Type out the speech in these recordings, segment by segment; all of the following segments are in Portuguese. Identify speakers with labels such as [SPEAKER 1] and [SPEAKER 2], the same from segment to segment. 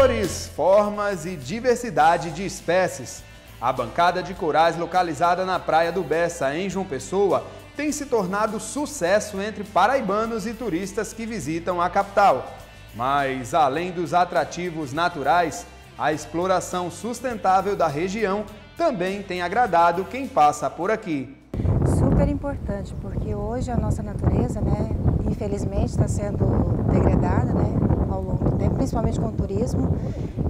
[SPEAKER 1] cores, formas e diversidade de espécies. A bancada de corais localizada na Praia do Bessa, em João Pessoa, tem se tornado sucesso entre paraibanos e turistas que visitam a capital. Mas, além dos atrativos naturais, a exploração sustentável da região também tem agradado quem passa por aqui.
[SPEAKER 2] Super importante, porque hoje a nossa natureza, infelizmente está sendo degradada, ao longo do tempo, principalmente com o turismo.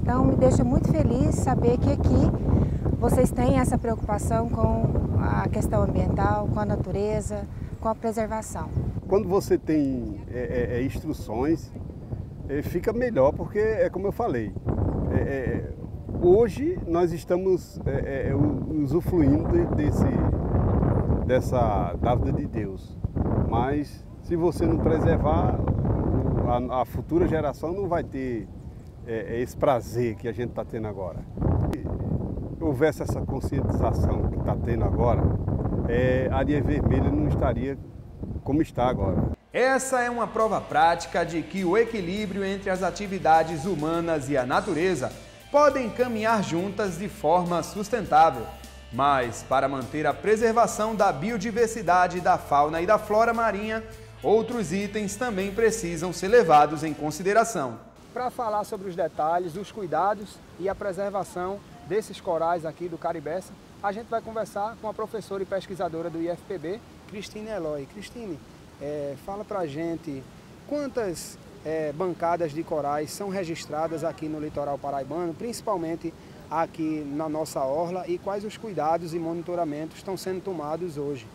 [SPEAKER 2] Então me deixa muito feliz saber que aqui vocês têm essa preocupação com a questão ambiental, com a natureza, com a preservação.
[SPEAKER 3] Quando você tem instruções, fica melhor, porque é como eu falei, hoje nós estamos usufruindo da vida de Deus, mas se você não preservar, a futura geração não vai ter esse prazer que a gente está tendo agora. Se houvesse essa conscientização que está tendo agora, a Areia Vermelha não estaria como está agora.
[SPEAKER 1] Essa é uma prova prática de que o equilíbrio entre as atividades humanas e a natureza podem caminhar juntas de forma sustentável. Mas, para manter a preservação da biodiversidade da fauna e da flora marinha, outros itens também precisam ser levados em consideração.
[SPEAKER 4] Para falar sobre os detalhes, os cuidados e a preservação desses corais aqui do Caribessa, a gente vai conversar com a professora e pesquisadora do IFPB, Cristine Eloy. Cristine, fala pra gente quantas bancadas de corais são registradas aqui no litoral paraibano, principalmente aqui na nossa orla, e quais os cuidados e monitoramentos estão sendo tomados hoje?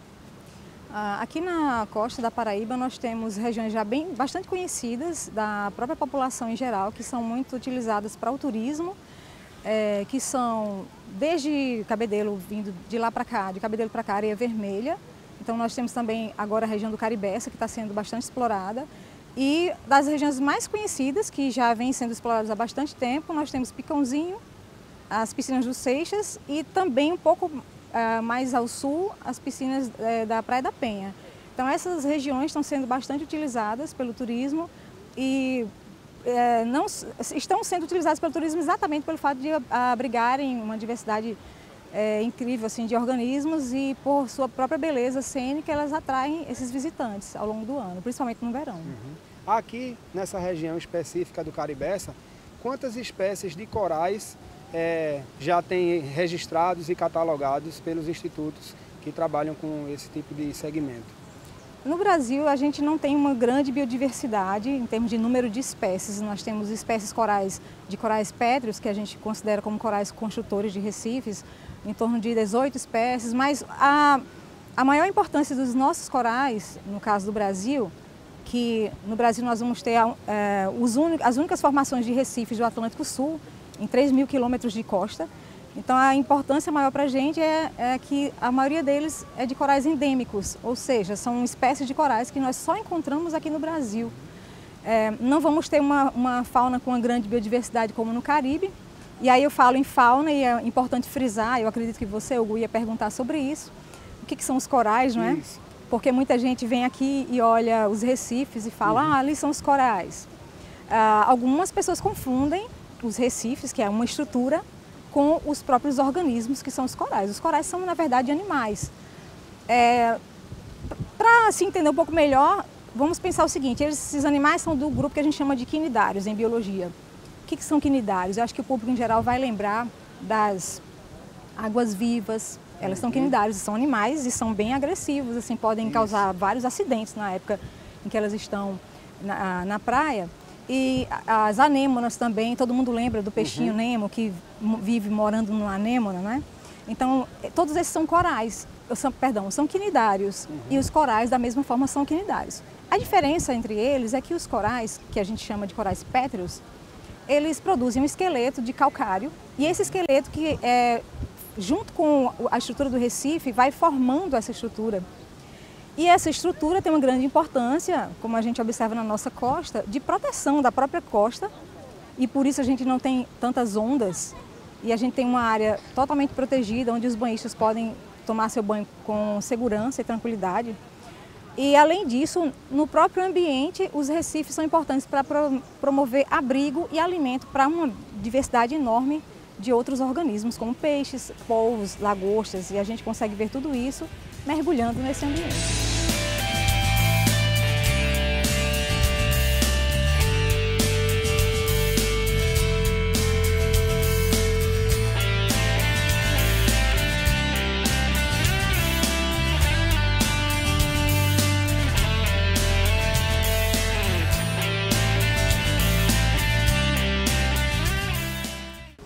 [SPEAKER 5] Aqui na costa da Paraíba nós temos regiões já bastante conhecidas da própria população em geral, que são muito utilizadas para o turismo, que são desde Cabedelo, vindo de lá para cá, de Cabedelo para cá, Areia Vermelha. Então nós temos também agora a região do Caribessa, que está sendo bastante explorada. E das regiões mais conhecidas, que já vêm sendo exploradas há bastante tempo, nós temos Picãozinho, as piscinas do Seixas e também um pouco mais ao sul, as piscinas da Praia da Penha. Então essas regiões estão sendo bastante utilizadas pelo turismo e estão sendo utilizadas pelo turismo exatamente pelo fato de abrigarem uma diversidade incrível assim, de organismos, e por sua própria beleza cênica elas atraem esses visitantes ao longo do ano, principalmente no verão.
[SPEAKER 4] Aqui nessa região específica do Caribessa, quantas espécies de corais já tem registrados e catalogados pelos institutos que trabalham com esse tipo de segmento?
[SPEAKER 5] No Brasil, a gente não tem uma grande biodiversidade em termos de número de espécies. Nós temos espécies de corais pétreos, que a gente considera como corais construtores de recifes, em torno de 18 espécies, mas a maior importância dos nossos corais, no caso do Brasil, que no Brasil nós vamos ter as únicas formações de recifes do Atlântico Sul, em 3.000 quilômetros de costa. Então a importância maior para a gente é que a maioria deles é de corais endêmicos, ou seja, são espécies de corais que nós só encontramos aqui no Brasil. Não vamos ter uma fauna com uma grande biodiversidade como no Caribe. E aí eu falo em fauna e é importante frisar, eu acredito que você, Hugo, ia perguntar sobre isso. O que são os corais, não é?
[SPEAKER 4] Isso.
[SPEAKER 5] Porque muita gente vem aqui e olha os recifes e fala, ali são os corais. Algumas pessoas confundem os recifes, que é uma estrutura, com os próprios organismos que são os corais. Os corais são, na verdade, animais. Para se entender um pouco melhor, vamos pensar o seguinte, esses animais são do grupo que a gente chama de quinidários em biologia. O que são quinidários? Eu acho que o público em geral vai lembrar das águas-vivas. Elas são quinidários, são animais e são bem agressivos, assim, podem causar vários acidentes na época em que elas estão na praia. E as anêmonas também, todo mundo lembra do peixinho Nemo, que vive morando numa anêmona, né? Então, todos esses são corais, são quinidários, e os corais da mesma forma são quinidários. A diferença entre eles é que os corais, que a gente chama de corais pétreos, eles produzem um esqueleto de calcário, e esse esqueleto que junto com a estrutura do recife, vai formando essa estrutura. E essa estrutura tem uma grande importância, como a gente observa na nossa costa, de proteção da própria costa, e por isso a gente não tem tantas ondas, e a gente tem uma área totalmente protegida, onde os banhistas podem tomar seu banho com segurança e tranquilidade. E, além disso, no próprio ambiente, os recifes são importantes para promover abrigo e alimento para uma diversidade enorme de outros organismos, como peixes, polvos, lagostas, e a gente consegue ver tudo isso mergulhando nesse ambiente.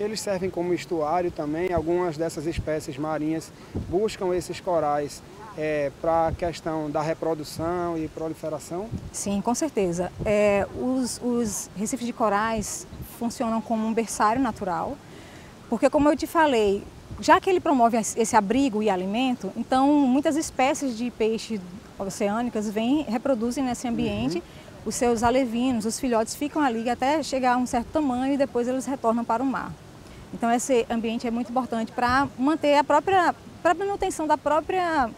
[SPEAKER 4] Eles servem como estuário também. Algumas dessas espécies marinhas buscam esses corais para a questão da reprodução e proliferação? Sim,
[SPEAKER 5] com certeza. Os recifes de corais funcionam como um berçário natural, porque, como eu te falei, já que ele promove esse abrigo e alimento, então muitas espécies de peixes oceânicas reproduzem nesse ambiente. Os seus alevinos, os filhotes ficam ali até chegar a um certo tamanho e depois eles retornam para o mar. Então esse ambiente é muito importante para manter para a manutenção da própria,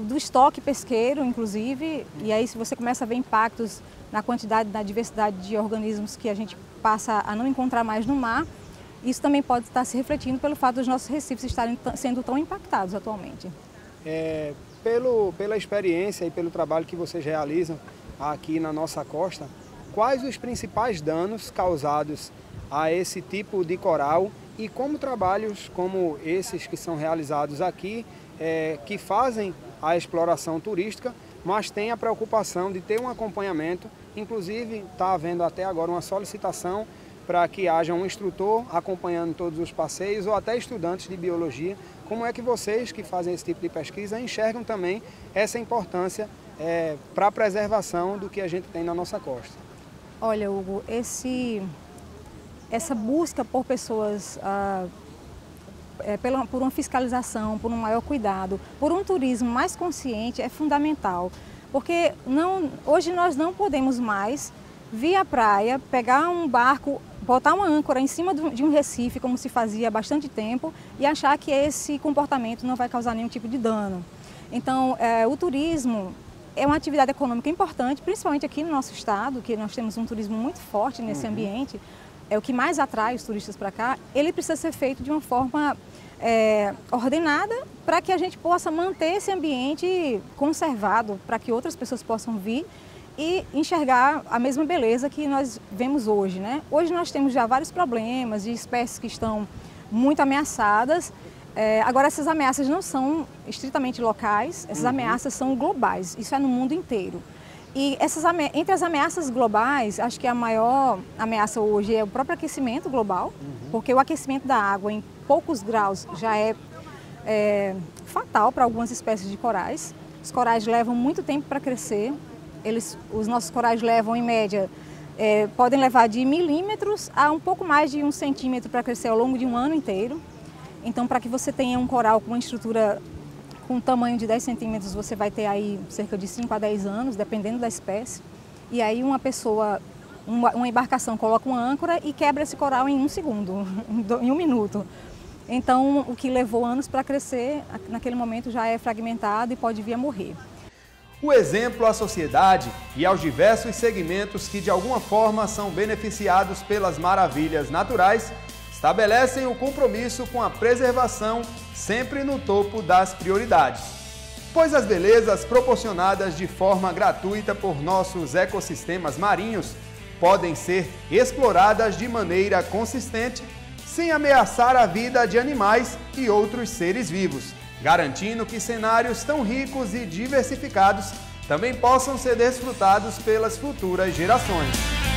[SPEAKER 5] do estoque pesqueiro, inclusive, e aí se você começa a ver impactos na quantidade, na diversidade de organismos que a gente passa a não encontrar mais no mar, isso também pode estar se refletindo pelo fato dos nossos recifes estarem sendo tão impactados atualmente.
[SPEAKER 4] Pela experiência e pelo trabalho que vocês realizam aqui na nossa costa, quais os principais danos causados a esse tipo de coral e como trabalhos como esses que são realizados aqui, que fazem a exploração turística, mas tem a preocupação de ter um acompanhamento, inclusive está havendo até agora uma solicitação para que haja um instrutor acompanhando todos os passeios ou até estudantes de biologia. Como é que vocês que fazem esse tipo de pesquisa enxergam também essa importância para a preservação do que a gente tem na nossa costa?
[SPEAKER 5] Olha, Hugo, essa busca por pessoas, por uma fiscalização, por um maior cuidado, por um turismo mais consciente é fundamental. Porque hoje nós não podemos mais vir à praia, pegar um barco, botar uma âncora em cima de um recife, como se fazia há bastante tempo, e achar que esse comportamento não vai causar nenhum tipo de dano. Então, o turismo é uma atividade econômica importante, principalmente aqui no nosso estado, que nós temos um turismo muito forte nesse ambiente, é o que mais atrai os turistas para cá. Ele precisa ser feito de uma forma ordenada para que a gente possa manter esse ambiente conservado, para que outras pessoas possam vir e enxergar a mesma beleza que nós vemos hoje, né? Hoje nós temos já vários problemas de espécies que estão muito ameaçadas. Agora, essas ameaças não são estritamente locais, essas ameaças são globais, isso é no mundo inteiro. E entre as ameaças globais, acho que a maior ameaça hoje é o próprio aquecimento global, porque o aquecimento da água em poucos graus já é fatal para algumas espécies de corais. Os corais levam muito tempo para crescer, os nossos corais levam, em média, podem levar de milímetros a um pouco mais de 1 centímetro para crescer ao longo de um ano inteiro. Então, para que você tenha um coral com uma estrutura com um tamanho de 10 centímetros, você vai ter aí cerca de 5 a 10 anos, dependendo da espécie. E aí uma embarcação coloca uma âncora e quebra esse coral em 1 segundo, em 1 minuto. Então, o que levou anos para crescer, naquele momento já é fragmentado e pode vir a morrer.
[SPEAKER 1] O exemplo à sociedade e aos diversos segmentos que de alguma forma são beneficiados pelas maravilhas naturais estabelecem o compromisso com a preservação sempre no topo das prioridades. Pois as belezas proporcionadas de forma gratuita por nossos ecossistemas marinhos podem ser exploradas de maneira consistente, sem ameaçar a vida de animais e outros seres vivos, garantindo que cenários tão ricos e diversificados também possam ser desfrutados pelas futuras gerações.